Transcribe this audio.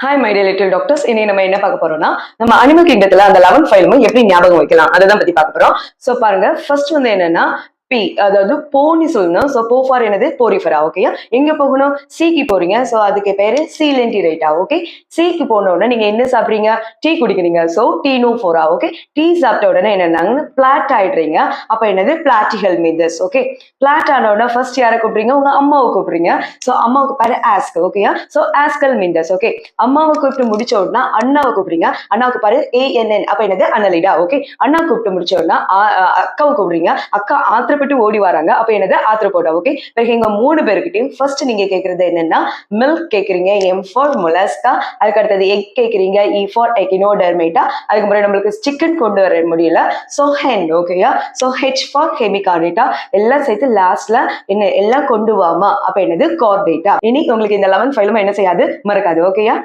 Hi my dear little doctors. இனி நம்ம என்ன பார்க்க போறோம்னா, நம்ம அனிமல் கிங்டத்துல அந்த 11 ஃபைலும் எப்படி ஞாபகம் வைக்கலாம் அதை பத்தி பார்க்க போறோம். சோ பாருங்க, ஃபர்ஸ்ட் வந்து என்னன்னா பி, அதாவது போன்னு சொல்லணும். சோ போ ஃபார் என்னது, போரிஃபரா. ஓகேயா, எங்க போகணும், சிக்கு போறீங்க. சோ அதுக்கு பேரு சீலென்டிரேட்டா. ஓகே, சிக்கு போன உடனே நீங்க என்ன சாப்பிடுறீங்க, டீ குடிக்கிறீங்க. சோ டீனோ ஃபோரா. ஓகே, டீ சாப்பிட்ட உடனே என்னன்னா பிளாட் ஆயிடுறீங்க. அப்ப என்னது, பிளாட்டிகல் மீதஸ். ஓகே, பிளாட் ஆன உடனே ஃபர்ஸ்ட் யாரை கூப்பிடுறீங்க, உங்க அம்மாவை கூப்பிடுறீங்க. சோ அம்மாவுக்கு பேரு ஆஸ்க். ஓகேயா, சோ ஆஸ்கல் மீந்தஸ். ஓகே, அம்மாவை கூப்பிட்டு முடிச்ச உடனே அண்ணாவை கூப்பிடுறீங்க. அண்ணாவுக்கு பாரு ANN. அப்ப என்னது, அனலிடா. ஓகே, அண்ணா கூப்பிட்டு முடிச்ச உடனே அக்காவை கூப்பிடுறீங்க. அக்கா ஆத்திரப்பட்டு ஓடி வராங்க. அப்ப என்னது, ஆத்ரோபோடா. ஓகே, பிறகு எங்க 3 பேருக்கிட்டையும் ஃபர்ஸ்ட் நீங்க கேக்குறது என்னன்னா, மில்க் கேக்குறீங்க, M ஃபார் மொலஸ்கா. அதுக்கு அடுத்தது எக் கேக்குறீங்க, E ஃபார் எக்கினோடெர்மேட்டா. அதுக்கப்புறம் நம்மளுக்கு சிக்கன் கொண்டு வர முடியல, சோ ஹென். ஓகேயா, சோ H ஃபார் ஹெமிகார்டேட்டா. எல்லாம் சேர்த்து லாஸ்ட்ல என்ன, எல்லாம் கொண்டு வாமா. அப்ப என்னது, கார்டேட்டா. இனி உங்களுக்கு இந்த 11 ஃபைலும் என்ன செய்யாது, மறக்காது. ஓகேயா.